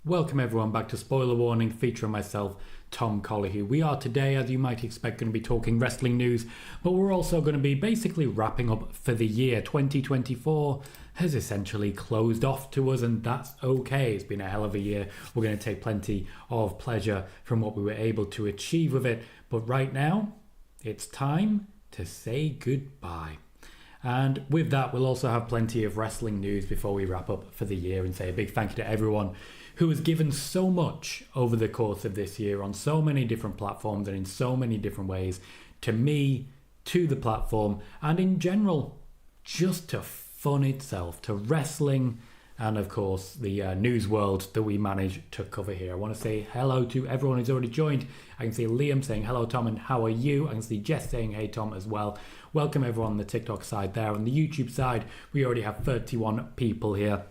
Welcome everyone back to Spoiler Warning, featuring myself, Tom Colohue. We are today, as you might expect, going to be talking wrestling news, but we're also going to be basically wrapping up for the year. 2024 has essentially closed off to us, and that's okay. It's been a hell of a year. We're going to take plenty of pleasure from what we were able to achieve with it, but right now, it's time to say goodbye. And with that, we'll also have plenty of wrestling news before we wrap up for the year and say a big thank you to everyone who has given so much over the course of this year on so many different platforms and in so many different ways to me, to the platform, and in general, just to fun itself, to wrestling, and of course the news world that we manage to cover here. I want to say hello to everyone who's already joined. I can see Liam saying hello Tom and how are you? I can see Jess saying hey Tom as well. Welcome everyone on the TikTok side there. On the YouTube side, we already have 31 people here.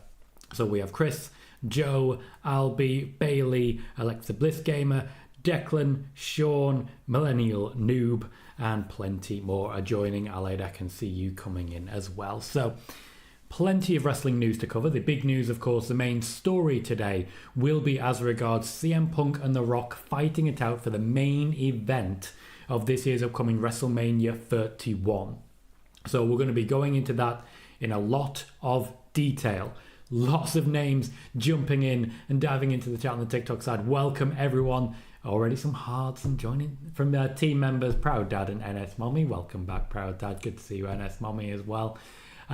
So we have Chris, Joe, Albie, Bailey, Alexa Bliss Gamer, Declan, Sean, Millennial Noob, and plenty more are joining. Allied, I can see you coming in as well. So plenty of wrestling news to cover. The big news, of course, the main story today will be as regards CM Punk and The Rock fighting it out for the main event of this year's upcoming WrestleMania 31. So we're going to be going into that in a lot of detail. Lots of names jumping in and diving into the chat on the TikTok side. Welcome everyone. Already some hearts and joining from their team members. Proud Dad and NS Mommy. Welcome back, Proud Dad. Good to see you, NS Mommy, as well.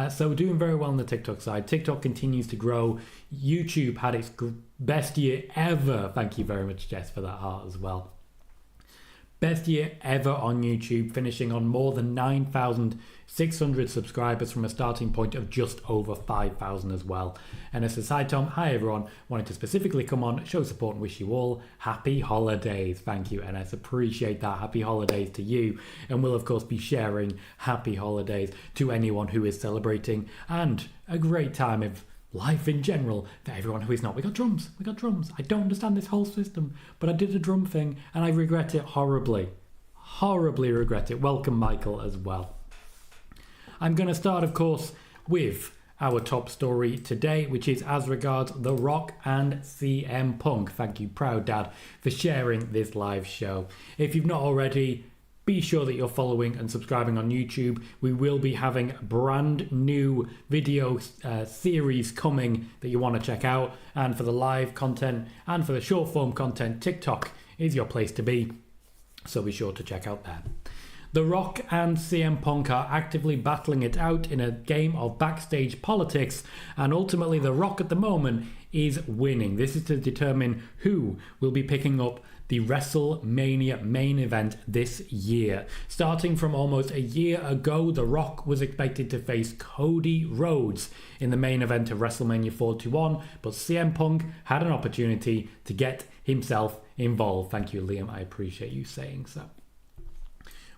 So we're doing very well on the TikTok side. TikTok continues to grow. YouTube had its best year ever. Thank you very much, Jess, for that heart as well. Best year ever on YouTube, finishing on more than 9,600 subscribers from a starting point of just over 5,000 as well. And as a side, Tom, hi everyone. Wanted to specifically come on, show support and wish you all happy holidays. Thank you, NS. Appreciate that. Happy holidays to you. And we'll, of course, be sharing happy holidays to anyone who is celebrating and a great time of life in general for everyone who is not. We got drums. I don't understand this whole system, but I did a drum thing and I regret it horribly regret it. Welcome Michael as well. I'm going to start, of course, with our top story today, which is as regards The Rock and CM Punk. Thank you, Proud Dad, for sharing this live show. If you've not already, be sure that you're following and subscribing on YouTube. We will be having brand new video series coming that you want to check out. And for the live content and for the short form content, TikTok is your place to be. So be sure to check out there. The Rock and CM Punk are actively battling it out in a game of backstage politics, and ultimately The Rock at the moment is winning. This is to determine who will be picking up the WrestleMania main event this year. Starting from almost a year ago, The Rock was expected to face Cody Rhodes in the main event of WrestleMania 41, but CM Punk had an opportunity to get himself involved. Thank you, Liam. I appreciate you saying so.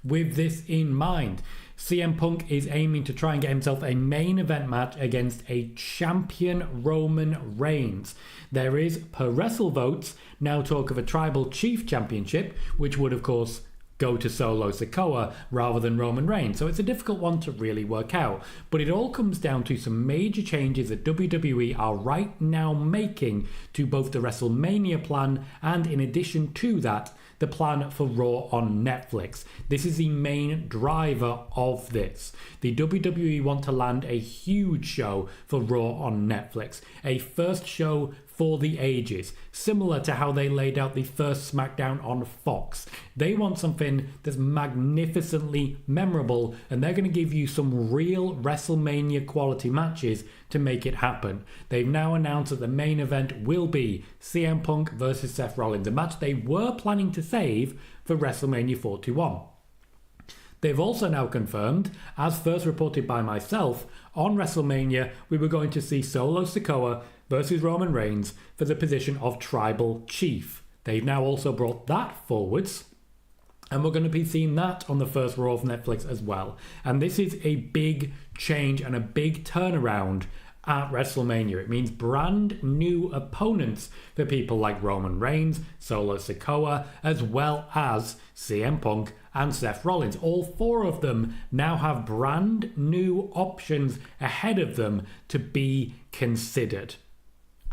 With this in mind, CM Punk is aiming to try and get himself a main event match against a champion Roman Reigns. There is, per WrestleVotes, now talk of a Tribal Chief Championship, which would of course go to Solo Sikoa rather than Roman Reigns. So it's a difficult one to really work out. But it all comes down to some major changes that WWE are right now making to both the WrestleMania plan and, in addition to that, the plan for Raw on Netflix. This is the main driver of this. The WWE want to land a huge show for Raw on Netflix. A first show for the ages, similar to how they laid out the first SmackDown on Fox. They want something that's magnificently memorable, and they're going to give you some real WrestleMania quality matches to make it happen. They've now announced that the main event will be CM Punk versus Seth Rollins, a match they were planning to save for WrestleMania 41. They've also now confirmed, as first reported by myself, on WrestleMania we were going to see Solo Sikoa versus Roman Reigns for the position of Tribal Chief. They've now also brought that forwards, and we're going to be seeing that on the first Raw of Netflix as well. And this is a big change and a big turnaround at WrestleMania. It means brand new opponents for people like Roman Reigns, Solo Sikoa, as well as CM Punk and Seth Rollins. All four of them now have brand new options ahead of them to be considered.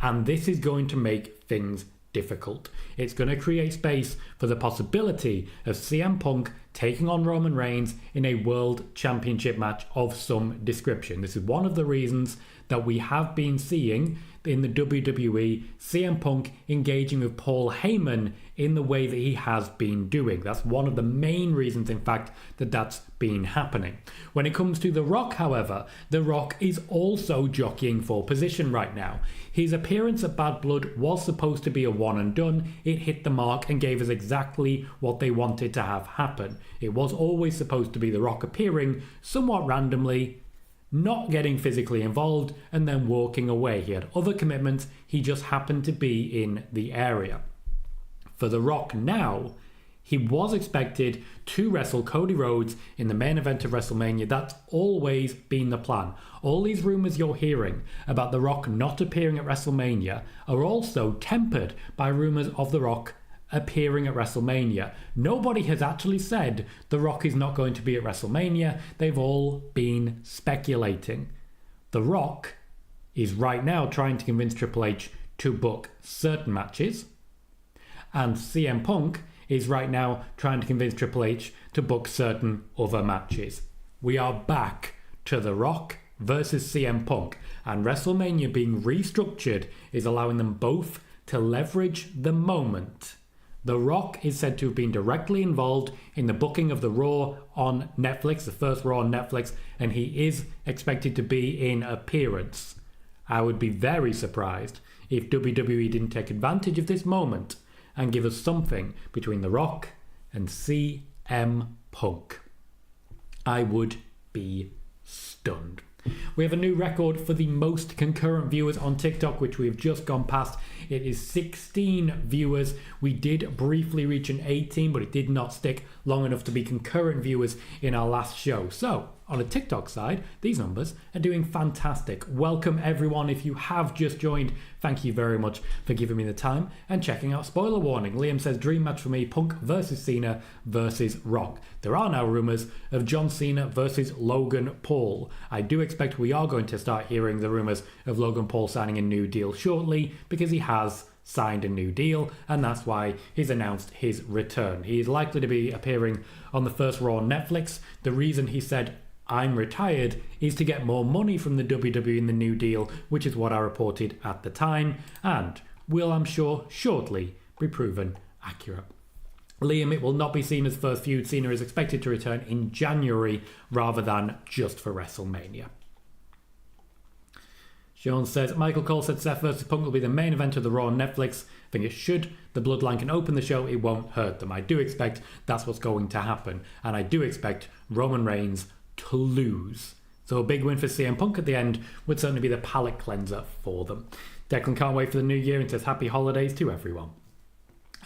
And this is going to make things difficult. It's going to create space for the possibility of CM Punk taking on Roman Reigns in a World Championship match of some description. This is one of the reasons that we have been seeing in the WWE CM Punk engaging with Paul Heyman in the way that he has been doing. That's one of the main reasons, in fact, that that's been happening. When it comes to The Rock, however, The Rock is also jockeying for position right now. His appearance at Bad Blood was supposed to be a one and done. It hit the mark and gave us exactly what they wanted to have happen. It was always supposed to be The Rock appearing somewhat randomly, not getting physically involved, and then walking away. He had other commitments, he just happened to be in the area. For The Rock now, he was expected to wrestle Cody Rhodes in the main event of WrestleMania. That's always been the plan. All these rumours you're hearing about The Rock not appearing at WrestleMania are also tempered by rumours of The Rock appearing at WrestleMania. Nobody has actually said The Rock is not going to be at WrestleMania. They've all been speculating. The Rock is right now trying to convince Triple H to book certain matches, and CM Punk is right now trying to convince Triple H to book certain other matches. We are back to The Rock versus CM Punk, and WrestleMania being restructured is allowing them both to leverage the moment. The Rock is said to have been directly involved in the booking of the Raw on Netflix, the first Raw on Netflix, and he is expected to be in appearance. I would be very surprised if WWE didn't take advantage of this moment and give us something between The Rock and CM Punk. I would be stunned. We have a new record for the most concurrent viewers on TikTok, which we have just gone past. It is 16 viewers. We did briefly reach an 18, but it did not stick long enough to be concurrent viewers in our last show. So, on a TikTok side, these numbers are doing fantastic. Welcome everyone. If you have just joined, thank you very much for giving me the time and checking out Spoiler Warning. Liam says, dream match for me, Punk versus Cena versus Rock. There are now rumours of John Cena versus Logan Paul. I do expect we are going to start hearing the rumours of Logan Paul signing a new deal shortly, because he has signed a new deal, and that's why he's announced his return. He is likely to be appearing on the first Raw on Netflix. The reason he said, I'm retired, is to get more money from the WWE in the new deal, which is what I reported at the time, and will, I'm sure, shortly be proven accurate. Liam, it will not be Cena's first feud. Cena is expected to return in January rather than just for WrestleMania. Sean says, Michael Cole said Seth vs Punk will be the main event of the Raw on Netflix. I think it should. The Bloodline can open the show. It won't hurt them. I do expect that's what's going to happen. And I do expect Roman Reigns to lose. So a big win for CM Punk at the end would certainly be the palate cleanser for them. Declan can't wait for the new year and says happy holidays to everyone.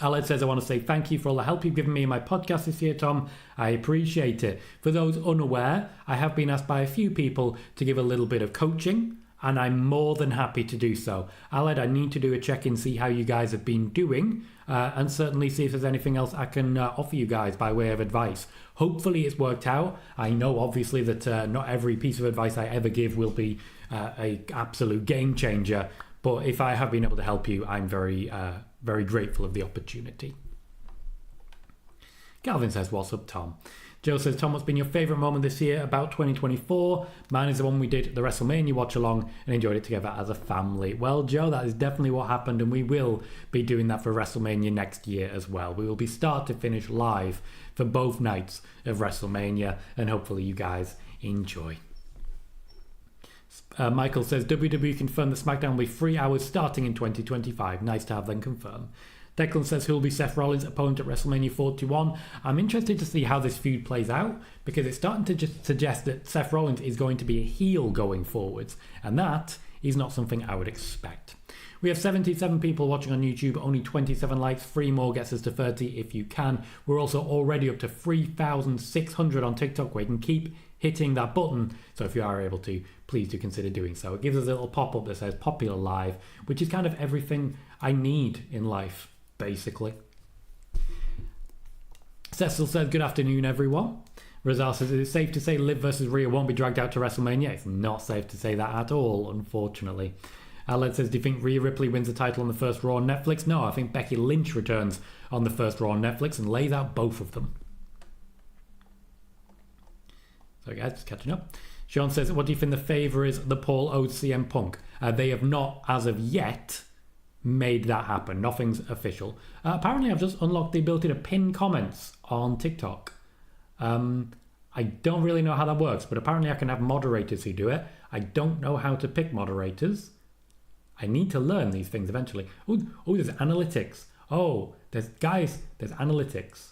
Aled says, I want to say thank you for all the help you've given me in my podcast this year, Tom. I appreciate it. For those unaware, I have been asked by a few people to give a little bit of coaching, and I'm more than happy to do so. Aled, I need to do a check-in, see how you guys have been doing, and certainly see if there's anything else I can offer you guys by way of advice. Hopefully it's worked out. I know, obviously, that not every piece of advice I ever give will be an absolute game changer, but if I have been able to help you, I'm very grateful of the opportunity. Calvin says, what's up, Tom? Joe says, Tom, what's been your favourite moment this year about 2024? Mine is the one we did the WrestleMania watch along and enjoyed it together as a family. Well, Joe, that is definitely what happened, and we will be doing that for WrestleMania next year as well. We will be start to finish live for both nights of WrestleMania, and hopefully you guys enjoy. Michael says, WWE confirmed that SmackDown will be 3 hours starting in 2025. Nice to have them confirm. Declan says, who will be Seth Rollins' opponent at WrestleMania 41? I'm interested to see how this feud plays out, because it's starting to just suggest that Seth Rollins is going to be a heel going forwards, and that is not something I would expect. We have 77 people watching on YouTube, only 27 likes. 3 more gets us to 30 if you can. We're also already up to 3,600 on TikTok, where you can keep hitting that button. So if you are able to, please do consider doing so. It gives us a little pop-up that says Popular Live, which is kind of everything I need in life, basically. Cecil says, good afternoon, everyone. Razal says, is it safe to say Liv versus Rhea won't be dragged out to WrestleMania? It's not safe to say that at all, unfortunately. Aled says, do you think Rhea Ripley wins the title on the first Raw on Netflix? No, I think Becky Lynch returns on the first Raw on Netflix and lays out both of them. So guys, just catching up. Sean says, what do you think the favour is the Paul owes CM Punk? They have not, as of yet, made that happen. Nothing's official. Apparently, I've just unlocked the ability to pin comments on TikTok. I don't really know how that works, but apparently I can have moderators who do it. I don't know how to pick moderators. I need to learn these things eventually. Oh, there's analytics. Oh, there's analytics.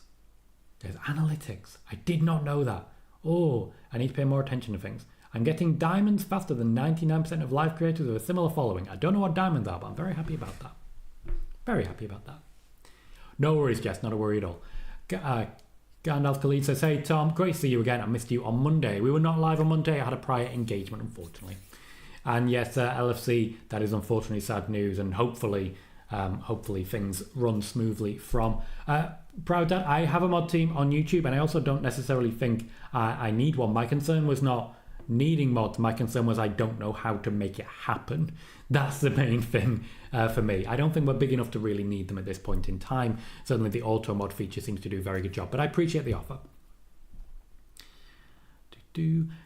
There's analytics. I did not know that. Oh, I need to pay more attention to things. I'm getting diamonds faster than 99% of live creators with a similar following. I don't know what diamonds are, but I'm very happy about that. Very happy about that. No worries, Jess. Not a worry at all. Gandalf Khalid says, hey, Tom, great to see you again. I missed you on Monday. We were not live on Monday. I had a prior engagement, unfortunately. And yes, LFC, that is unfortunately sad news. And hopefully things run smoothly from... Proud Dad, I have a mod team on YouTube, and I also don't necessarily think I need one. My concern was not needing mods. My concern was I don't know how to make it happen. That's the main thing for me. I don't think we're big enough to really need them at this point in time. Certainly the auto mod feature seems to do a very good job, but I appreciate the offer.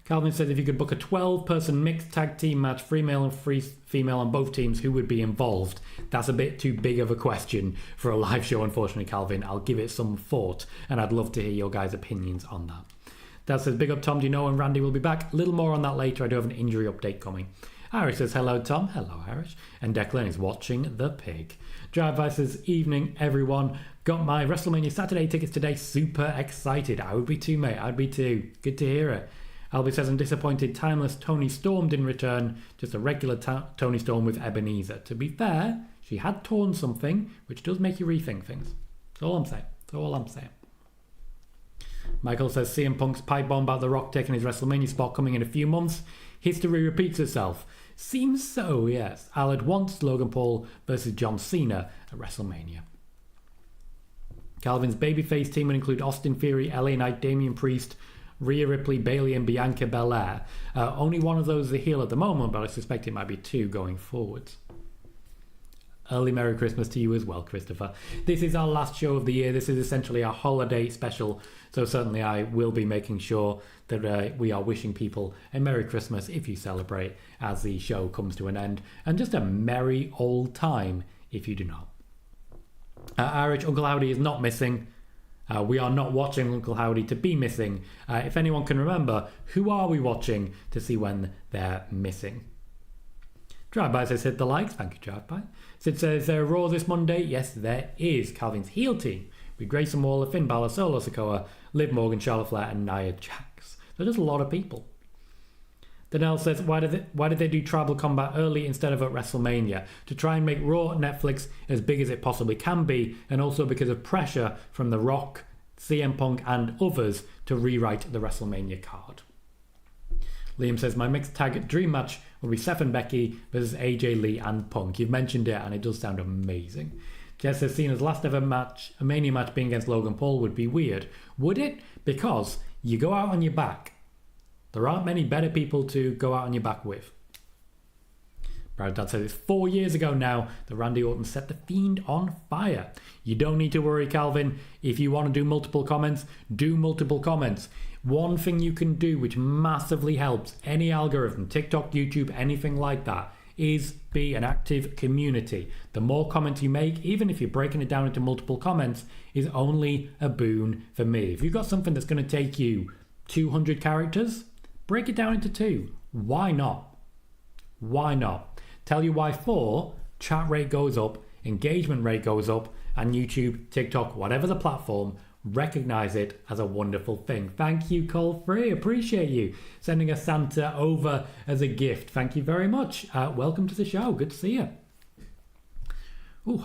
Calvin says, if you could book a 12-person mixed tag team match, free male and free female on both teams, who would be involved? That's a bit too big of a question for a live show, unfortunately, Calvin. I'll give it some thought, and I'd love to hear your guys' opinions on that. Dad says, big up, Tom. Do you know when Randy will be back? A little more on that later. I do have an injury update coming. Irish says, hello, Tom. Hello, Irish. And Declan is watching the pig. Drive-by says, evening, everyone. Got my WrestleMania Saturday tickets today. Super excited. I would be too, mate. I'd be too. Good to hear it. Albie says, I'm disappointed Timeless Tony Storm didn't return. Just a regular Tony Storm with Ebenezer. To be fair, she had torn something, which does make you rethink things. That's all I'm saying. That's all I'm saying. Michael says, CM Punk's pipe bomb about The Rock taking his WrestleMania spot coming in a few months. History repeats itself. Seems so, yes. Aled wants Logan Paul versus John Cena at WrestleMania. Calvin's babyface team would include Austin Theory, LA Knight, Damian Priest, Rhea Ripley, Bayley and Bianca Belair. Only one of those is a heel at the moment, but I suspect it might be two going forwards. Early Merry Christmas to you as well, Christopher. This is our last show of the year. This is essentially our holiday special. So certainly I will be making sure that we are wishing people a Merry Christmas if you celebrate as the show comes to an end. And just a merry old time if you do not. Irish, Uncle Howdy is not missing. We are not watching Uncle Howdy to be missing. If anyone can remember, who are we watching to see when they're missing? Drive-by says, hit the likes. Thank you, Drive-by. Sid says, Raw this Monday? Yes, there is. Calvin's heel team with Grayson Waller, Finn Balor, Solo Sikoa, Liv Morgan, Charlotte Flair and Nia Jax. So just a lot of people. Danelle says, why did they do Tribal Combat early instead of at WrestleMania? To try and make Raw Netflix as big as it possibly can be, and also because of pressure from The Rock, CM Punk and others to rewrite the WrestleMania card. Liam says, my mixed tag dream match will be Seth and Becky versus AJ Lee and Punk. You've mentioned it and it does sound amazing. Jess says, Cena's last ever match, a Mania match being against Logan Paul would be weird. Would it? Because you go out on your back. There aren't many better people to go out on your back with. Brad Dad says, it's 4 years ago now that Randy Orton set The Fiend on fire. You don't need to worry, Calvin. If you want to do multiple comments, do multiple comments. One thing you can do which massively helps any algorithm, TikTok, YouTube, anything like that, is be an active community. The more comments you make, even if you're breaking it down into multiple comments, is only a boon for me. If you've got something that's going to take you 200 characters, break it down into 2. Why not? Why not? Tell you why 4, chat rate goes up, engagement rate goes up, and YouTube, TikTok, whatever the platform, recognize it as a wonderful thing. Thank you, Cole Free. Appreciate you sending a Santa over as a gift. Thank you very much. Welcome to the show. Good to see you. Ooh.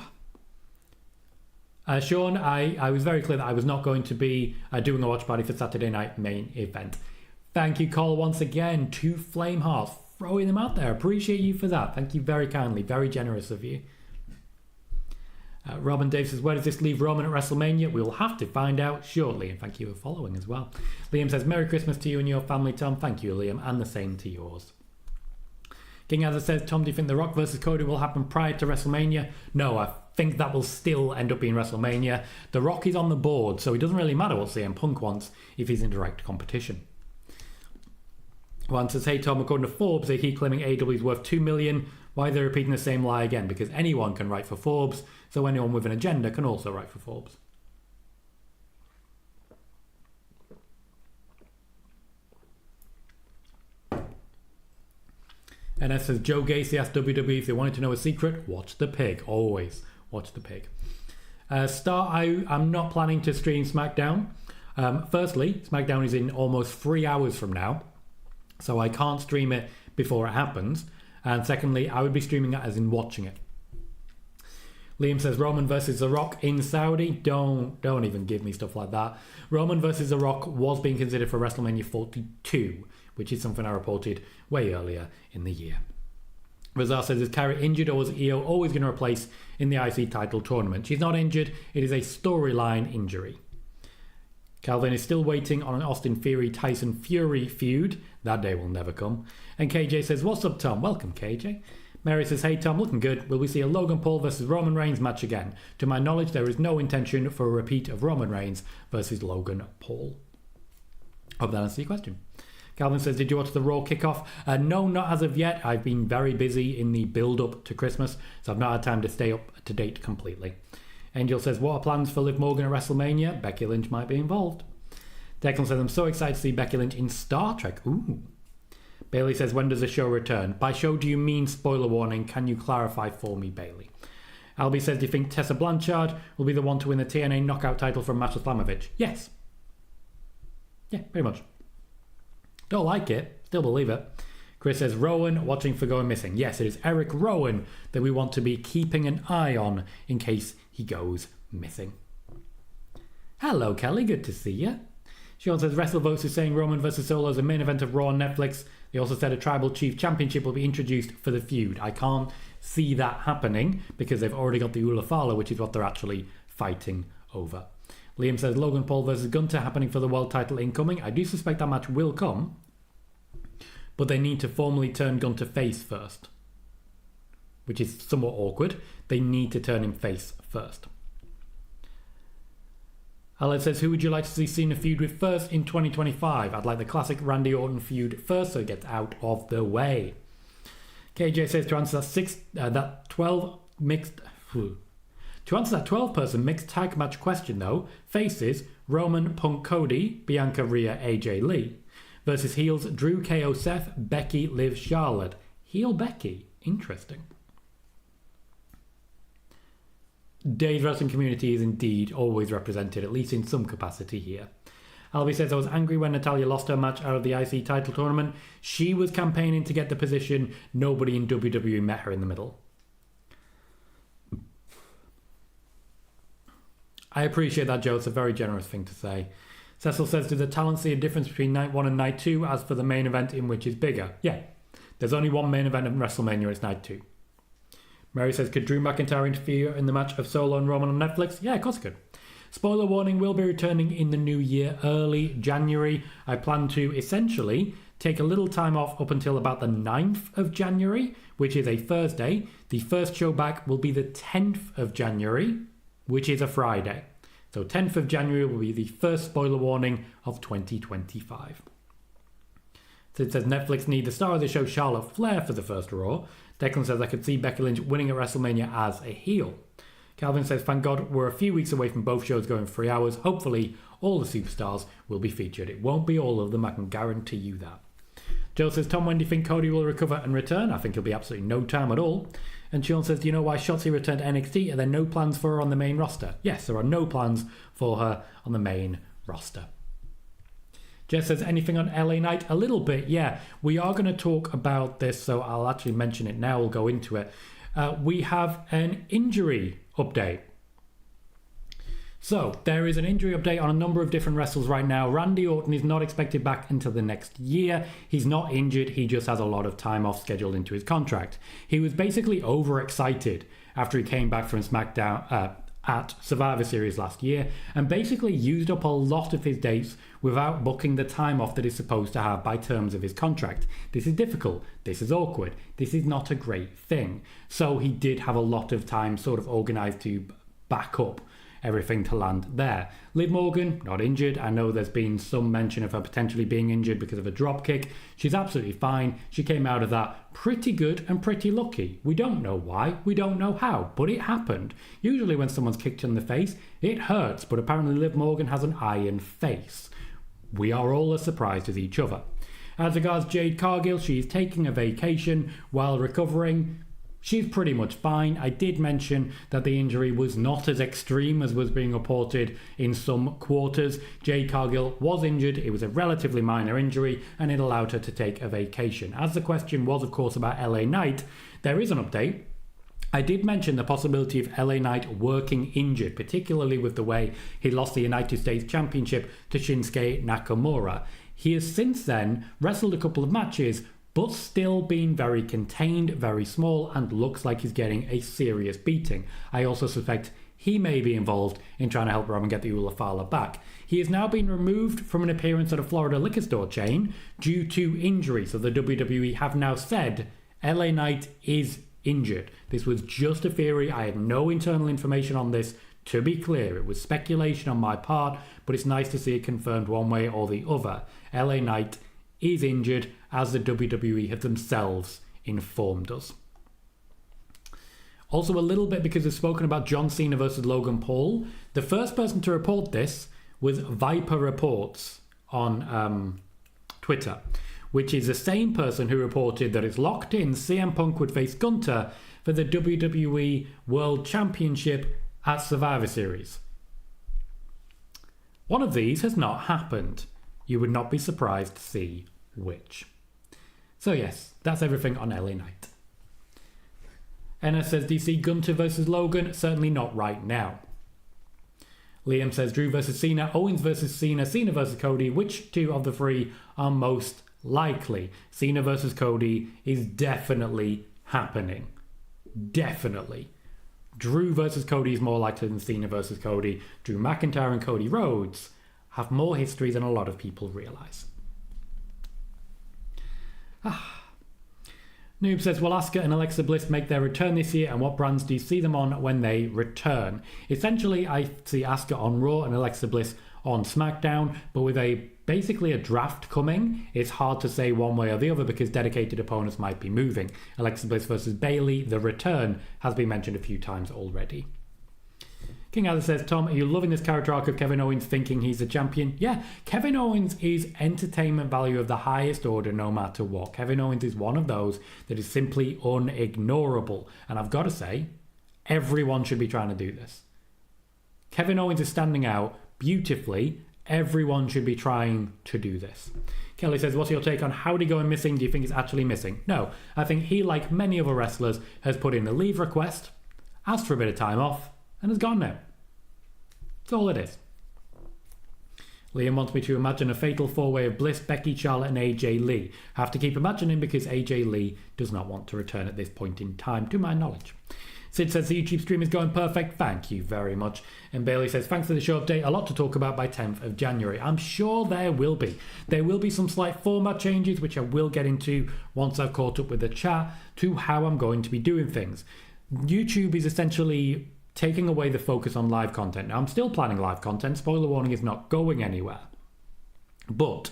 Sean, I was very clear that I was not going to be doing a watch party for Saturday night main event. Thank you, Cole, once again. 2 flame hearts. Throwing them out there. Appreciate you for that. Thank you very kindly. Very generous of you. Robin Dave says, where does this leave Roman at WrestleMania? We'll have to find out shortly. And thank you for following as well. Liam says, Merry Christmas to you and your family, Tom. Thank you, Liam. And the same to yours. King Azza says, Tom, do you think The Rock versus Cody will happen prior to WrestleMania? No, I think that will still end up being WrestleMania. The Rock is on the board, so it doesn't really matter what CM Punk wants if he's in direct competition. One says, hey Tom, according to Forbes, they keep claiming AEW is worth $2 million. Why are they repeating the same lie again? Because anyone can write for Forbes, so anyone with an agenda can also write for Forbes. And as says, Joe Gacy asked WWE if they wanted to know a secret, watch the pig. Always watch the pig. I'm not planning to stream SmackDown. Firstly, SmackDown is in almost 3 hours from now, so I can't stream it before it happens. And secondly, I would be streaming it as in watching it. Liam says, Roman versus The Rock in Saudi. Don't even give me stuff like that. Roman versus The Rock was being considered for WrestleMania 42, which is something I reported way earlier in the year. Razar says, is Kyrie injured or was Io always going to replace in the IC title tournament? She's not injured. It is a storyline injury. Calvin is still waiting on an Austin Theory-Tyson Fury feud. That day will never come. And KJ says, what's up, Tom? Welcome, KJ. Mary says, hey, Tom, looking good. Will we see a Logan Paul versus Roman Reigns match again? To my knowledge, there is no intention for a repeat of Roman Reigns versus Logan Paul. Hope that answers your question. Calvin says, did you watch the Raw kickoff? No, not as of yet. I've been very busy in the build-up to Christmas, so I've not had time to stay up to date completely. Angel says, what are plans for Liv Morgan at WrestleMania? Becky Lynch might be involved. Declan says, I'm so excited to see Becky Lynch in Star Trek. Ooh. Bailey says, when does the show return? By show, do you mean spoiler warning? Can you clarify for me, Bailey? Albie says, do you think Tessa Blanchard will be the one to win the TNA knockout title from Masha Slamovich? Yes. Yeah, pretty much. Don't like it. Still believe it. Chris says, Rowan, watching for going missing. Yes, it is Eric Rowan that we want to be keeping an eye on in case he goes missing. Hello, Kelly. Good to see you. Sean says, WrestleVotes is saying Roman vs. Solo is a main event of Raw on Netflix. They also said a Tribal Chief Championship will be introduced for the feud. I can't see that happening because they've already got the Ulafala, which is what they're actually fighting over. Liam says, Logan Paul versus Gunter happening for the world title incoming. I do suspect that match will come, but they need to formally turn Gunter face first, which is somewhat awkward. They need to turn him face first. Alex says, who would you like to see Cena feud with first in 2025? I'd like the classic Randy Orton feud first so it gets out of the way. KJ says, to answer that 12-person mixed tag match question though, faces Roman, Punk, Cody, Bianca, Rhea, AJ Lee versus heels Drew, KO, Seth, Becky, Liv, Charlotte. Heel Becky. Interesting. Dave's wrestling community is indeed always represented, at least in some capacity here. Albie says, I was angry when Natalya lost her match out of the IC title tournament. She was campaigning to get the position. Nobody in WWE met her in the middle. I appreciate that, Joe. It's a very generous thing to say. Cecil says, do the talents see a difference between night 1 and night 2 as for the main event in which is bigger? Yeah. There's only one main event in WrestleMania, it's night 2. Mary says, could Drew McIntyre interfere in the match of Solo and Roman on Netflix? Yeah, of course it could. Spoiler warning, will be returning in the new year, early January. I plan to essentially take a little time off up until about the 9th of January, which is a Thursday. The first show back will be the 10th of January, which is a Friday. So 10th of January will be the first spoiler warning of 2025. So it says Netflix need the star of the show, Charlotte Flair, for the first Raw. Declan says, I could see Becky Lynch winning at WrestleMania as a heel. Calvin says, thank God we're a few weeks away from both shows going 3 hours. Hopefully, all the superstars will be featured. It won't be all of them, I can guarantee you that. Joe says, Tom, when do you think Cody will recover and return? I think he'll be absolutely no time at all. And Sean says, do you know why Shotzi returned to NXT? Are there no plans for her on the main roster? Yes, there are no plans for her on the main roster. Jess says, anything on LA Knight? A little bit, yeah. We are going to talk about this, so I'll actually mention it now. We'll go into it. We have an injury update. So, there is an injury update on a number of different wrestlers right now. Randy Orton is not expected back until the next year. He's not injured. He just has a lot of time off scheduled into his contract. He was basically overexcited after he came back from SmackDown, at Survivor Series last year and basically used up a lot of his dates without booking the time off that he's supposed to have by terms of his contract. This is difficult. This is awkward. This is not a great thing. So he did have a lot of time sort of organised to back up everything to land there. Liv Morgan, not injured. I know there's been some mention of her potentially being injured because of a drop kick. She's absolutely fine. She came out of that pretty good and pretty lucky. We don't know why, we don't know how, but it happened. Usually when someone's kicked in the face, it hurts, but apparently Liv Morgan has an iron face. We are all as surprised as each other. As regards Jade Cargill, she's taking a vacation while recovering. She's pretty much fine. I did mention that the injury was not as extreme as was being reported in some quarters. Jade Cargill was injured. It was a relatively minor injury and it allowed her to take a vacation. As the question was, of course, about LA Knight, there is an update. I did mention the possibility of LA Knight working injured, particularly with the way he lost the United States Championship to Shinsuke Nakamura. He has since then wrestled a couple of matches, but still being very contained, very small, and looks like he's getting a serious beating. I also suspect he may be involved in trying to help Roman get the Ula Fala back. He has now been removed from an appearance at a Florida liquor store chain due to injury, so the WWE have now said LA Knight is injured. This was just a theory. I had no internal information on this. To be clear, it was speculation on my part, but it's nice to see it confirmed one way or the other. LA Knight is injured, as the WWE have themselves informed us. Also a little bit because we've spoken about John Cena versus Logan Paul. The first person to report this was Viper Reports on Twitter, which is the same person who reported that it's locked in CM Punk would face Gunter for the WWE World Championship at Survivor Series. One of these has not happened. You would not be surprised to see which. So yes, that's everything on LA Knight. Enna says, do you see Gunter versus Logan? Certainly not right now. Liam says, Drew versus Cena, Owens versus Cena, Cena versus Cody. Which two of the three are most likely? Cena versus Cody is definitely happening. Definitely. Drew versus Cody is more likely than Cena versus Cody. Drew McIntyre and Cody Rhodes have more history than a lot of people realise. Noob says, will Asuka and Alexa Bliss make their return this year, and what brands do you see them on when they return? Essentially, I see Asuka on Raw and Alexa Bliss on SmackDown, but with basically a draft coming, it's hard to say one way or the other because dedicated opponents might be moving. Alexa Bliss versus Bayley, the return, has been mentioned a few times already. King Arthur says, Tom, are you loving this character arc of Kevin Owens thinking he's the champion? Yeah, Kevin Owens is entertainment value of the highest order no matter what. Kevin Owens is one of those that is simply unignorable. And I've got to say, everyone should be trying to do this. Kevin Owens is standing out beautifully. Everyone should be trying to do this. Kelly says, what's your take on Howdy going missing? Do you think he's actually missing? No, I think he, like many other wrestlers, has put in a leave request, asked for a bit of time off, and has gone now. That's all it is. Liam wants me to imagine a fatal four-way of Bliss, Becky, Charlotte and AJ Lee. I have to keep imagining because AJ Lee does not want to return at this point in time, to my knowledge. Sid says the YouTube stream is going perfect. Thank you very much. And Bailey says, thanks for the show update. A lot to talk about by 10th of January. I'm sure there will be. There will be some slight format changes, which I will get into once I've caught up with the chat, to how I'm going to be doing things. YouTube is essentially taking away the focus on live content. Now, I'm still planning live content. Spoiler warning, is not going anywhere. But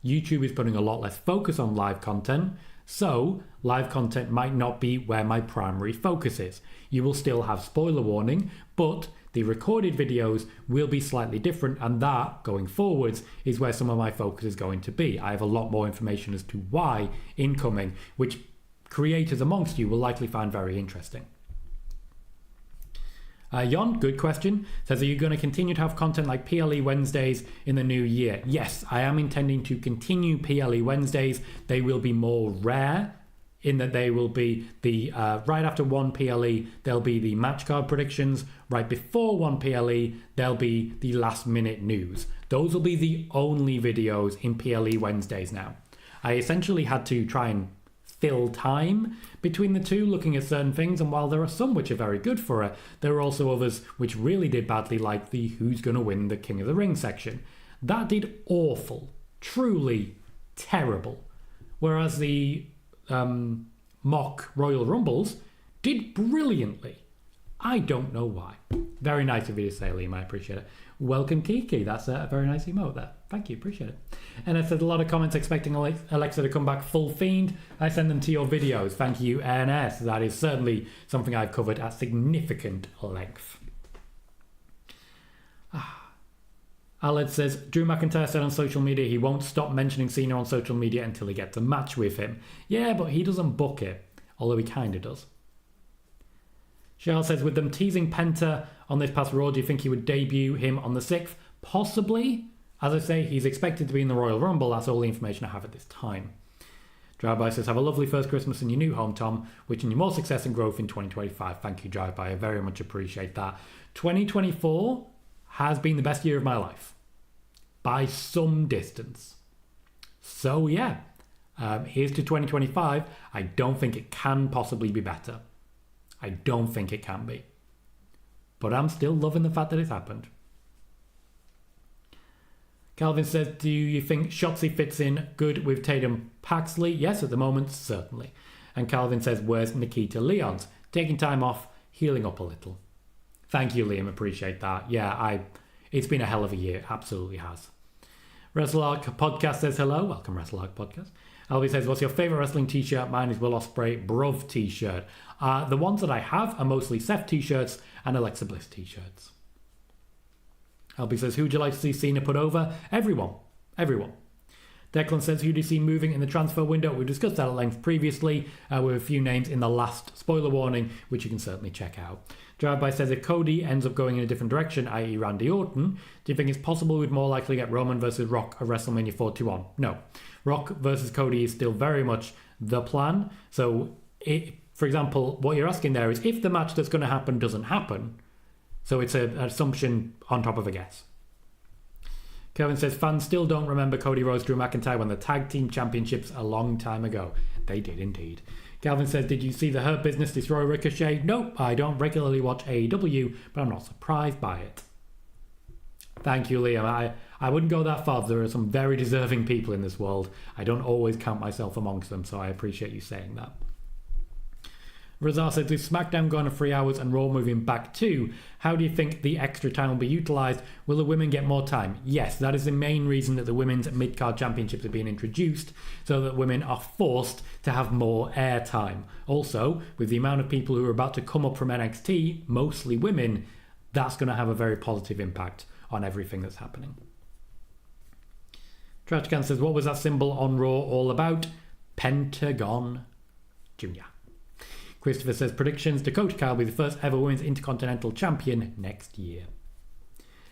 YouTube is putting a lot less focus on live content, so live content might not be where my primary focus is. You will still have spoiler warning, but the recorded videos will be slightly different, and that, going forwards, is where some of my focus is going to be. I have a lot more information as to why incoming, which creators amongst you will likely find very interesting. Jon, good question, says, are you going to continue to have content like PLE Wednesdays in the new year? Yes, I am intending to continue PLE Wednesdays. They will be more rare in that they will be the right after one PLE, there'll be the match card predictions. Right before one PLE, there'll be the last minute news. Those will be the only videos in PLE Wednesdays now. I essentially had to try and fill time between the two, looking at certain things, and while there are some which are very good for it, there are also others which really did badly, like the Who's Gonna Win the King of the Ring section. That did awful. Truly terrible. Whereas the mock Royal Rumbles did brilliantly. I don't know why. Very nice of you to say, Liam. I appreciate it. Welcome, Kiki. That's a very nice emote there. Thank you. Appreciate it. And I said a lot of comments expecting Alexa to come back full fiend. I send them to your videos. Thank you, NS. That is certainly something I've covered at significant length. Aled says, Drew McIntyre said on social media he won't stop mentioning Cena on social media until he gets a match with him. Yeah, but he doesn't book it. Although he kind of does. Cheryl says, with them teasing Penta on this past Raw, do you think he would debut him on the 6th? Possibly. As I say, he's expected to be in the Royal Rumble. That's all the information I have at this time. Drive-By says, have a lovely first Christmas in your new home, Tom. Wishing you more success and growth in 2025. Thank you, Drive-By. I very much appreciate that. 2024 has been the best year of my life. By some distance. So, yeah. Here's to 2025. I don't think it can possibly be better. I don't think it can be. But I'm still loving the fact that it's happened. Calvin says, do you think Shotzi fits in good with Tatum Paxley? Yes, at the moment, certainly. And Calvin says, where's Nikita Lyons? Taking time off, healing up a little. Thank you, Liam. Appreciate that. Yeah, it's been a hell of a year. Absolutely has. WrestleTalk Podcast says hello. Welcome, WrestleTalk Podcast. Albie says, what's your favourite wrestling t-shirt? Mine is Will Ospreay Bruv t-shirt. The ones that I have are mostly Seth t-shirts and Alexa Bliss t-shirts. Albie says, who would you like to see Cena put over? Everyone. Everyone. Declan says, who do you see moving in the transfer window? We discussed that at length previously with a few names in the last spoiler warning, which you can certainly check out. Drive-By says, if Cody ends up going in a different direction, i.e. Randy Orton, do you think it's possible we'd more likely get Roman versus Rock at WrestleMania 41? No. Rock versus Cody is still very much the plan. So, for example, what you're asking there is if the match that's going to happen doesn't happen, so it's an assumption on top of a guess. Kevin says, fans still don't remember Cody Rhodes, Drew McIntyre won the tag team championships a long time ago. They did indeed. Calvin says, did you see the Hurt Business destroy Ricochet? Nope, I don't regularly watch AEW, but I'm not surprised by it. Thank you, Liam. I wouldn't go that far. There are some very deserving people in this world. I don't always count myself amongst them, so I appreciate you saying that. Razar says, with SmackDown going to 3 hours and Raw moving back too, how do you think the extra time will be utilised? Will the women get more time? Yes, that is the main reason that the women's mid-card championships are being introduced, so that women are forced to have more air time. Also, with the amount of people who are about to come up from NXT, mostly women, that's going to have a very positive impact on everything that's happening. Trashcan says, what was that symbol on Raw all about? Pentagon Jr. Christopher says, predictions, Dakota Kai will be the first ever women's Intercontinental Champion next year.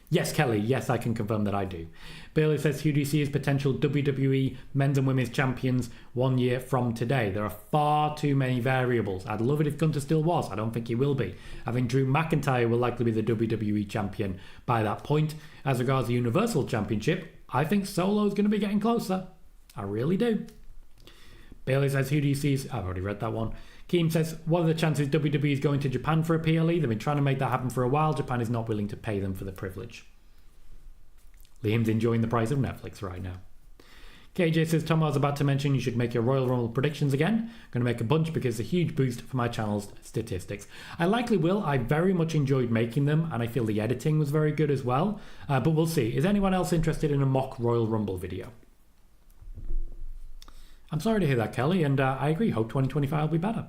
Yes, Kelly, yes, I can confirm that I do. Bailey says, who do you see as potential WWE men's and women's champions 1 year from today? There are far too many variables. I'd love it if Gunther still was. I don't think he will be. I think Drew McIntyre will likely be the WWE champion by that point. As regards the Universal Championship, I think Solo's going to be getting closer. I really do. Bailey says, who do you see as... I've already read that one. Keem says, what are the chances WWE is going to Japan for a PLE? They've been trying to make that happen for a while. Japan is not willing to pay them for the privilege. Liam's enjoying the price of Netflix right now. KJ says, Tom, I was about to mention you should make your Royal Rumble predictions again. I'm going to make a bunch because it's a huge boost for my channel's statistics. I likely will. I very much enjoyed making them, and I feel the editing was very good as well. But we'll see. Is anyone else interested in a mock Royal Rumble video? I'm sorry to hear that, Kelly, and I agree. Hope 2025 will be better.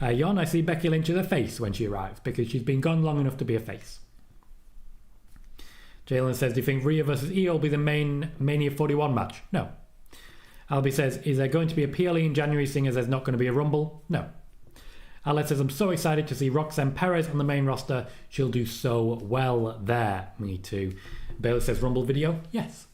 Jon, I see Becky Lynch as a face when she arrives because she's been gone long enough to be a face. Jalen says, do you think Rhea versus Io will be the main Mania 41 match? No. Albie says, is there going to be a PLE in January seeing as there's not going to be a Rumble? No. Alex says, I'm so excited to see Roxanne Perez on the main roster. She'll do so well there. Me too. Bailey says, Rumble video? Yes.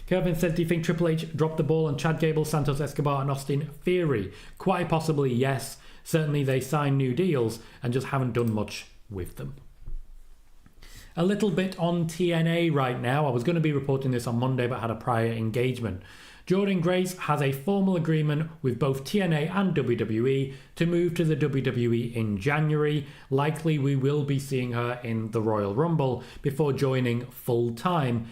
Kevin says, do you think Triple H dropped the ball on Chad Gable, Santos Escobar and Austin Theory? Quite possibly, yes. Certainly they signed new deals and just haven't done much with them. A little bit on TNA right now. I was going to be reporting this on Monday but had a prior engagement. Jordynne Grace has a formal agreement with both TNA and WWE to move to the WWE in January. Likely we will be seeing her in the Royal Rumble before joining full time.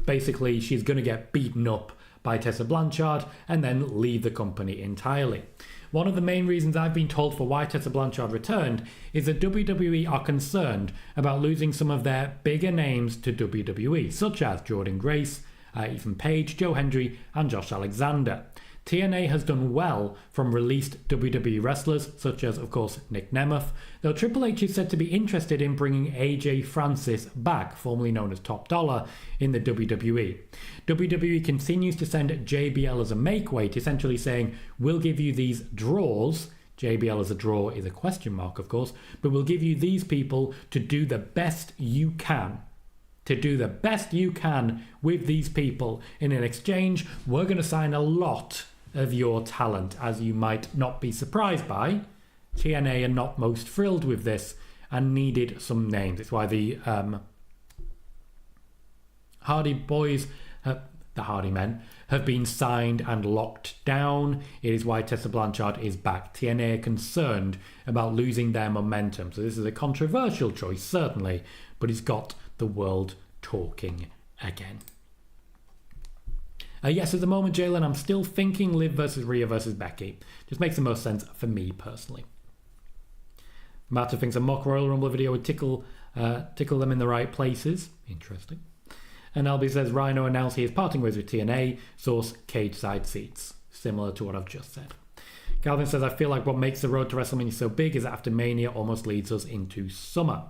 Basically, she's going to get beaten up by Tessa Blanchard and then leave the company entirely. One of the main reasons I've been told for why Tessa Blanchard returned is that WWE are concerned about losing some of their bigger names to WWE, such as Jordynne Grace, Ethan Page, Joe Hendry, and Josh Alexander. TNA has done well from released WWE wrestlers, such as, of course, Nick Nemeth, though Triple H is said to be interested in bringing AJ Francis back, formerly known as Top Dollar, in the WWE. WWE continues to send JBL as a make-weight, essentially saying, we'll give you these draws. JBL as a draw is a question mark, of course, but we'll give you these people to do the best you can. To do the best you can with these people. In an exchange, we're going to sign a lot of your talent, as you might not be surprised by. TNA are not most thrilled with this and needed some names. It's why the Hardy Boys, the Hardy Men, have been signed and locked down. It is why Tessa Blanchard is back. TNA are concerned about losing their momentum. So this is a controversial choice, certainly, but it's got the world talking again. Yes, at the moment, Jalen, I'm still thinking Liv versus Rhea versus Becky. Just makes the most sense for me personally. Marta thinks a mock Royal Rumble video would tickle them in the right places. Interesting. And Albie says Rhino announced he is parting ways with TNA. Source, cage side seats. Similar to what I've just said. Calvin says, I feel like what makes the road to WrestleMania so big is that after Mania almost leads us into summer.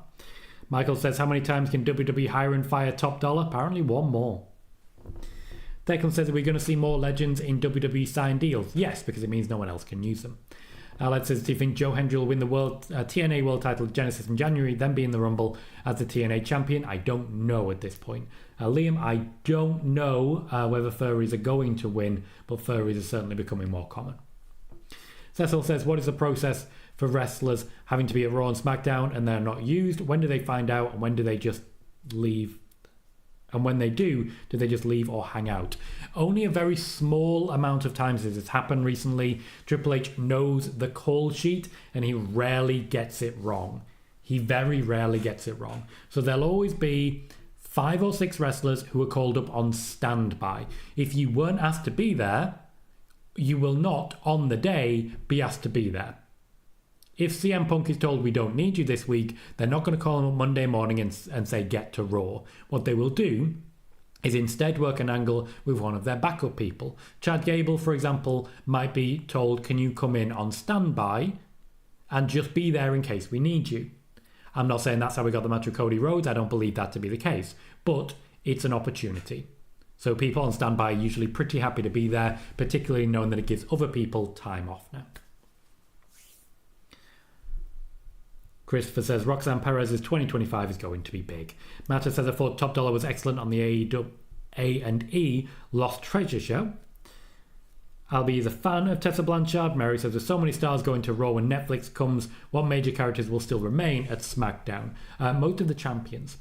Michael says, how many times can WWE hire and fire Top Dollar? Apparently one more. Declan says, are we going to see more legends in WWE signed deals? Yes, because it means no one else can use them. Aled says, do you think Joe Hendry will win the TNA World title Genesis in January, then be in the Rumble as the TNA champion? I don't know at this point. Liam, I don't know whether furries are going to win, but furries are certainly becoming more common. Cecil says, what is the process for wrestlers having to be at Raw and SmackDown and they're not used? When do they find out, and when do they just leave? And when they do they just leave or hang out? Only a very small amount of times this has happened recently. Triple H knows the call sheet and he rarely gets it wrong. He very rarely gets it wrong. So there'll always be 5 or 6 wrestlers who are called up on standby. If you weren't asked to be there, you will not, on the day, be asked to be there. If CM Punk is told we don't need you this week, they're not going to call him up Monday morning and say get to Raw. What they will do is instead work an angle with one of their backup people. Chad Gable, for example, might be told, can you come in on standby and just be there in case we need you? I'm not saying that's how we got the match with Cody Rhodes. I don't believe that to be the case. But it's an opportunity. So people on standby are usually pretty happy to be there, particularly knowing that it gives other people time off now. Christopher says Roxanne Perez's 2025 is going to be big. Matta says I thought Top Dollar was excellent on the A&E Lost Treasure show. Albie is a fan of Tessa Blanchard. Mary says with so many stars going to Raw when Netflix comes, what major characters will still remain at SmackDown? Most of the champions.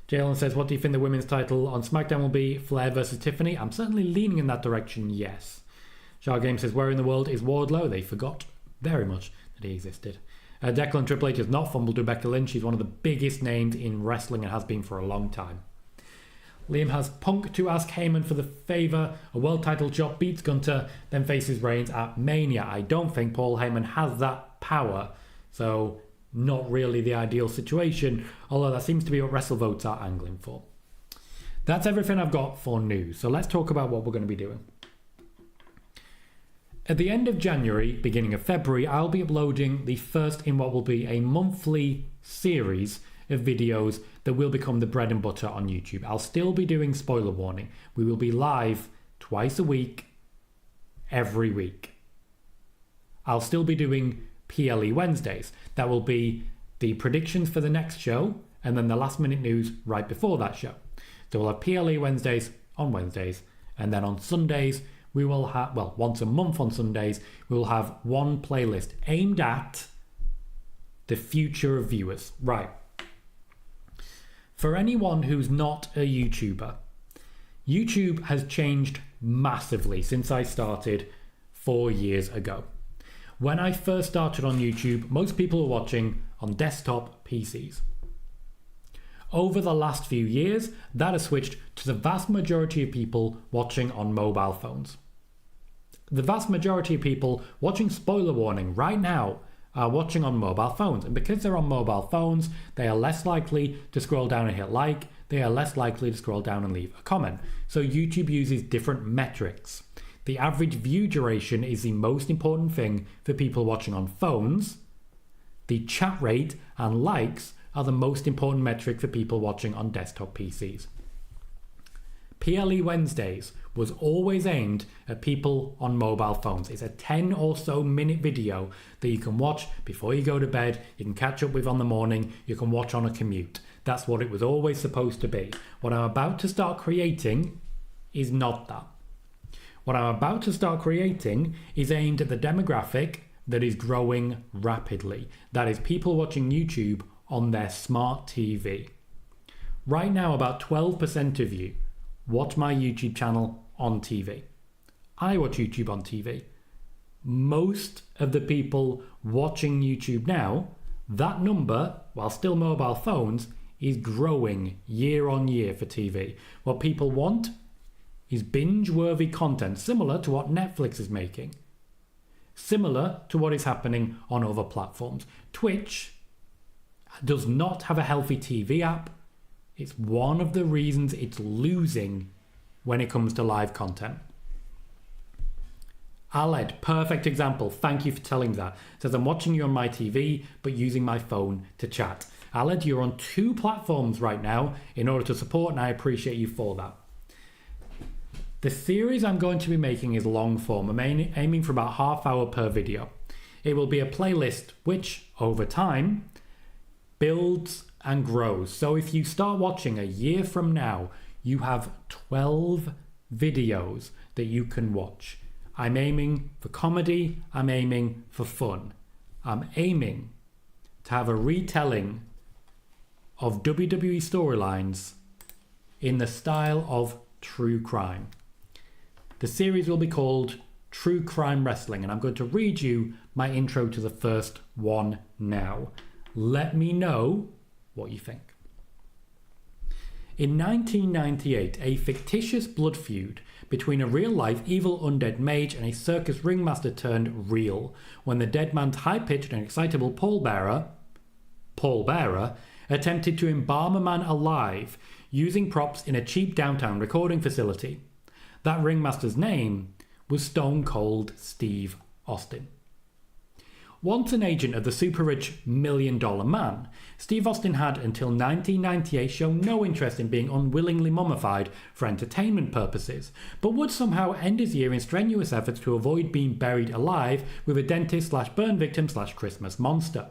Jalen says, what do you think the women's title on SmackDown will be? Flair versus Tiffany? I'm certainly leaning in that direction, yes. Shah Game says, where in the world is Wardlow? They forgot very much that he existed. Declan Triple H has not fumbled to Becky Lynch. She's one of the biggest names in wrestling and has been for a long time. Liam has Punk to ask Heyman for the favour. A world title shot, beats Gunter, then faces Reigns at Mania. I don't think Paul Heyman has that power, so not really the ideal situation, although that seems to be what WrestleVotes are angling for. That's everything I've got for news, so let's talk about what we're going to be doing. At the end of January, beginning of February, I'll be uploading the first in what will be a monthly series of videos that will become the bread and butter on YouTube. I'll still be doing spoiler warning. We will be live twice a week, every week. I'll still be doing PLE Wednesdays. That will be the predictions for the next show and then the last minute news right before that show. So we'll have PLE Wednesdays on Wednesdays, and then on Sundays we will have, well, once a month on Sundays, we will have one playlist aimed at the future of viewers. Right. For anyone who's not a YouTuber, YouTube has changed massively since I started 4 years ago. When I first started on YouTube, most people were watching on desktop PCs. Over the last few years, that has switched to the vast majority of people watching on mobile phones. The vast majority of people watching, spoiler warning, right now are watching on mobile phones. And because they're on mobile phones, they are less likely to scroll down and hit like. They are less likely to scroll down and leave a comment. So YouTube uses different metrics. The average view duration is the most important thing for people watching on phones. The chat rate and likes are the most important metric for people watching on desktop PCs. PLE Wednesdays was always aimed at people on mobile phones. It's a 10 or so minute video that you can watch before you go to bed, you can catch up with on the morning, you can watch on a commute. That's what it was always supposed to be. What I'm about to start creating is not that. What I'm about to start creating is aimed at the demographic that is growing rapidly. That is people watching YouTube on their smart TV. Right now, about 12% of you watch my YouTube channel on TV. I watch YouTube on TV. Most of the people watching YouTube now, that number, while still mobile phones, is growing year on year for TV. What people want is binge-worthy content, similar to what Netflix is making. Similar to what is happening on other platforms. Twitch does not have a healthy TV app. It's one of the reasons it's losing when it comes to live content. Aled, perfect example. Thank you for telling that. Says, I'm watching you on my TV, but using my phone to chat. Aled, you're on 2 platforms right now in order to support, and I appreciate you for that. The series I'm going to be making is long form. I'm aiming for about half hour per video. It will be a playlist which, over time, builds and grows. So if you start watching a year from now, you have 12 videos that you can watch. I'm aiming for comedy. I'm aiming for fun. I'm aiming to have a retelling of WWE storylines in the style of true crime. The series will be called True Crime Wrestling, and I'm going to read you my intro to the first one now. Let me know what you think. In 1998, a fictitious blood feud between a real-life evil undead mage and a circus ringmaster turned real when the dead man's high-pitched and excitable pallbearer, attempted to embalm a man alive using props in a cheap downtown recording facility. That ringmaster's name was Stone Cold Steve Austin. Once an agent of the super-rich $1 Million Man, Steve Austin had until 1998 shown no interest in being unwillingly mummified for entertainment purposes, but would somehow end his year in strenuous efforts to avoid being buried alive with a dentist/burn victim/Christmas monster.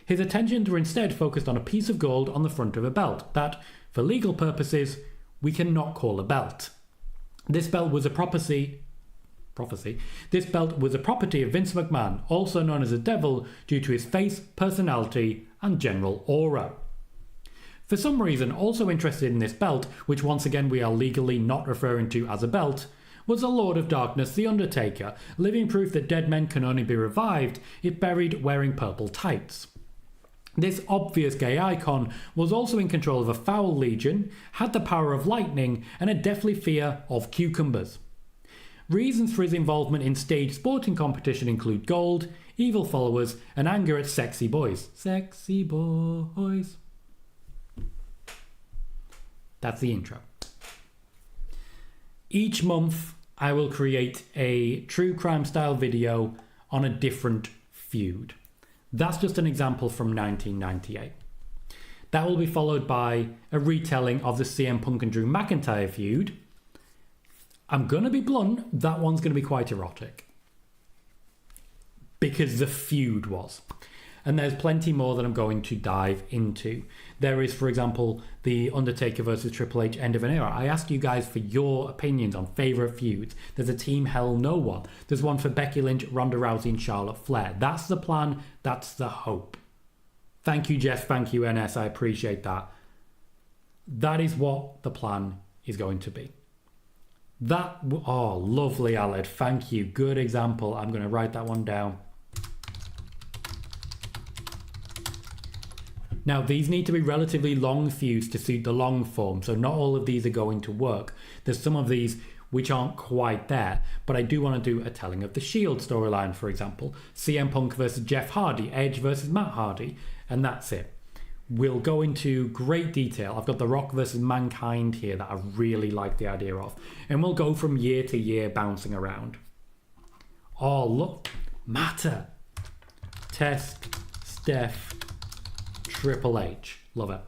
His attentions were instead focused on a piece of gold on the front of a belt that, for legal purposes, we cannot call a belt. This belt was a property of Vince McMahon, also known as the Devil, due to his face, personality, and general aura. For some reason, also interested in this belt, which once again we are legally not referring to as a belt, was the Lord of Darkness, The Undertaker, living proof that dead men can only be revived if buried wearing purple tights. This obvious gay icon was also in control of a foul legion, had the power of lightning, and a deathly fear of cucumbers. Reasons for his involvement in stage sporting competition include gold, evil followers, and anger at sexy boys. Sexy boys. That's the intro. Each month, I will create a true crime style video on a different feud. That's just an example from 1998. That will be followed by a retelling of the CM Punk and Drew McIntyre feud. I'm going to be blunt, that one's going to be quite erotic. Because the feud was. And there's plenty more that I'm going to dive into. There is, for example, The Undertaker versus Triple H End of an Era. I asked you guys for your opinions on favourite feuds. There's a Team Hell No one. There's one for Becky Lynch, Ronda Rousey and Charlotte Flair. That's the plan. That's the hope. Thank you, Jeff. Thank you, NS. I appreciate that. That is what the plan is going to be. Oh, lovely, Aled. Thank you. Good example. I'm going to write that one down. Now, these need to be relatively long fused to suit the long form, so not all of these are going to work. There's some of these which aren't quite there, but I do want to do a telling of the Shield storyline, for example. CM Punk versus Jeff Hardy, Edge versus Matt Hardy, and that's it. We'll go into great detail. I've got The Rock versus Mankind here that I really like the idea of, and we'll go from year to year bouncing around. Oh, look. Matter. Test. Steph. Triple H. Love it.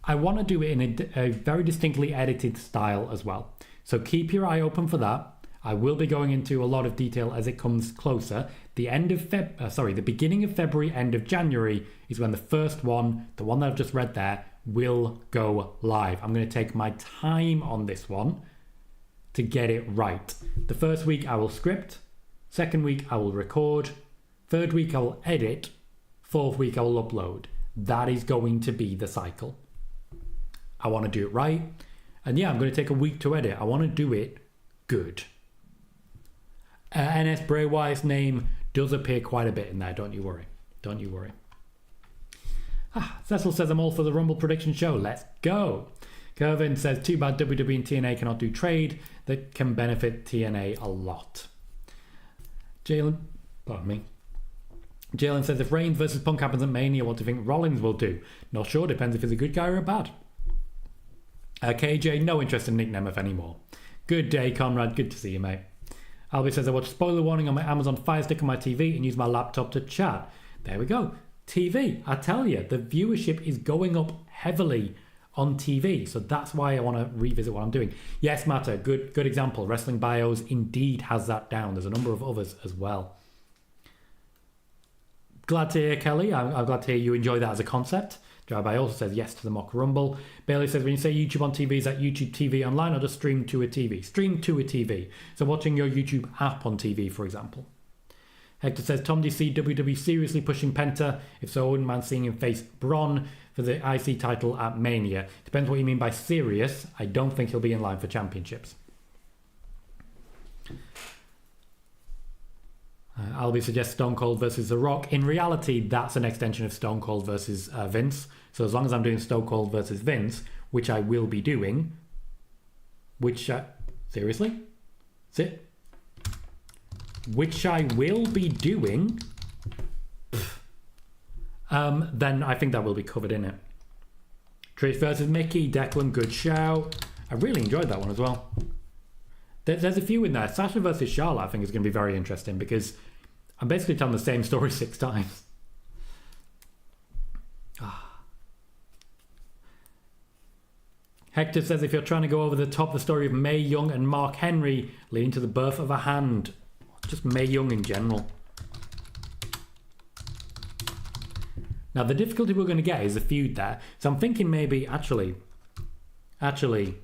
I want to do it in a very distinctly edited style as well. So keep your eye open for that. I will be going into a lot of detail as it comes closer. The beginning of February, end of January is when the first one, the one that I've just read there, will go live. I'm going to take my time on this one to get it right. The first week I will script. Second week I will record. Third week I will edit. Fourth week I will upload. That is going to be the cycle. I want to do it right. And yeah, I'm going to take a week to edit. I want to do it good. NS Bray Wyatt's name does appear quite a bit in there. Don't you worry. Don't you worry. Cecil says, I'm all for the Rumble prediction show. Let's go. Kervin says, too bad WWE and TNA cannot do trade that can benefit TNA a lot. Jalen says, if Reigns versus Punk happens at Mania, what do you think Rollins will do? Not sure. Depends if he's a good guy or a bad. KJ, no interest in Nick Nemeth anymore. Good day, Conrad. Good to see you, mate. Albie says, I watch spoiler warning on my Amazon Fire Stick on my TV and use my laptop to chat. There we go. TV. I tell you, the viewership is going up heavily on TV. So that's why I want to revisit what I'm doing. Yes, Matter. Good example. Wrestling Bios indeed has that down. There's a number of others as well. Glad to hear, Kelly. I'm glad to hear you enjoy that as a concept. Drive-by also says yes to the mock rumble. Bailey says, when you say YouTube on TV, is that YouTube TV online or just stream to a TV? Stream to a TV. So watching your YouTube app on TV, for example. Hector says, Tom, do you see WWE seriously pushing Penta? If so, I wouldn't mind seeing him face Braun for the IC title at Mania. Depends what you mean by serious. I don't think he'll be in line for championships. Albie suggests Stone Cold versus The Rock. In reality, that's an extension of Stone Cold versus Vince. So as long as I'm doing Stone Cold versus Vince, which I will be doing, seriously? That's it? Which I will be doing, then I think that will be covered in it. Trish versus Mickey, Declan, good shout. I really enjoyed that one as well. There's a few in there. Sasha versus Charlotte, I think, is going to be very interesting because I'm basically telling the same story 6 times. Hector says, if you're trying to go over the top, the story of Mae Young and Mark Henry leading to the birth of a hand. Just Mae Young in general. Now, the difficulty we're going to get is a feud there. So I'm thinking maybe, actually, DX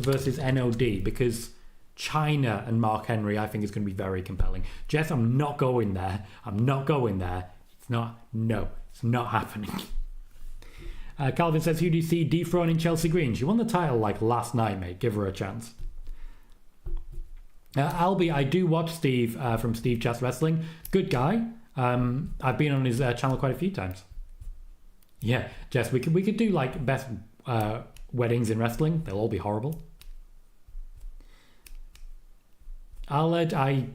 versus NOD, because China and Mark Henry I think is going to be very compelling. Jess, I'm not going there. It's not happening. Calvin says, who do you see dethroning Chelsea Green? She won the title like last night, mate. Give her a chance. Albie, I do watch Steve from Steve Chats Wrestling. Good guy. I've been on his channel quite a few times. Yeah, Jess, we could do like best weddings in wrestling. They'll all be horrible. Aled, I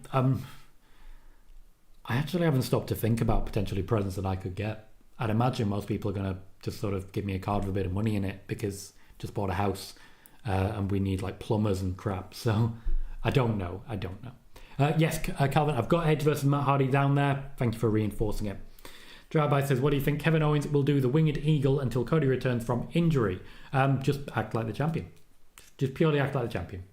actually haven't stopped to think about potentially presents that I could get. I'd imagine most people are going to just sort of give me a card with a bit of money in it because just bought a house and we need like plumbers and crap. So I don't know. Yes, Calvin, I've got Edge versus Matt Hardy down there. Thank you for reinforcing it. Drive-by says, what do you think Kevin Owens will do the winged eagle until Cody returns from injury? Just act like the champion. Just purely act like the champion.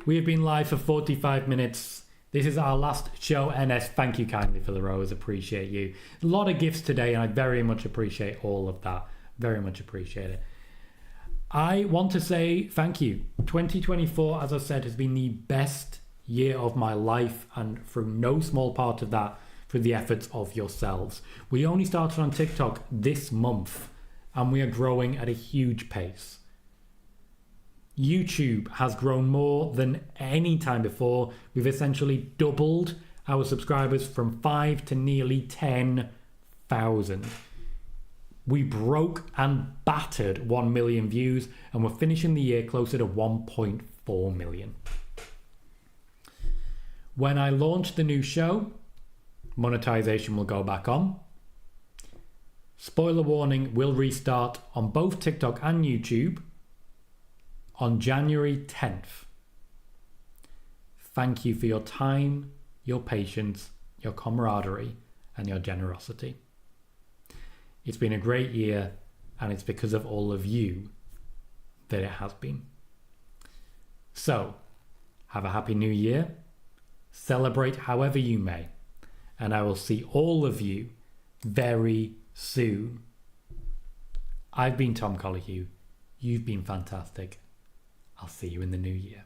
We have been live for 45 minutes. This is our last show. NS, thank you kindly for the rose. Appreciate you. A lot of gifts today, and I very much appreciate all of that. Very much appreciate it. I want to say thank you. 2024, as I said, has been the best year of my life, and through no small part of that, through the efforts of yourselves. We only started on TikTok this month, and we are growing at a huge pace. YouTube has grown more than any time before. We've essentially doubled our subscribers from 5 to nearly 10,000. We broke and battered 1 million views, and we're finishing the year closer to 1.4 million. When I launch the new show, monetization will go back on. Spoiler warning, will restart on both TikTok and YouTube on January 10th. Thank you for your time, your patience, your camaraderie, and your generosity. It's been a great year, and it's because of all of you that it has been. So, have a happy new year. Celebrate however you may, and I will see all of you very soon. I've been Tom Colohue. You've been fantastic. I'll see you in the new year.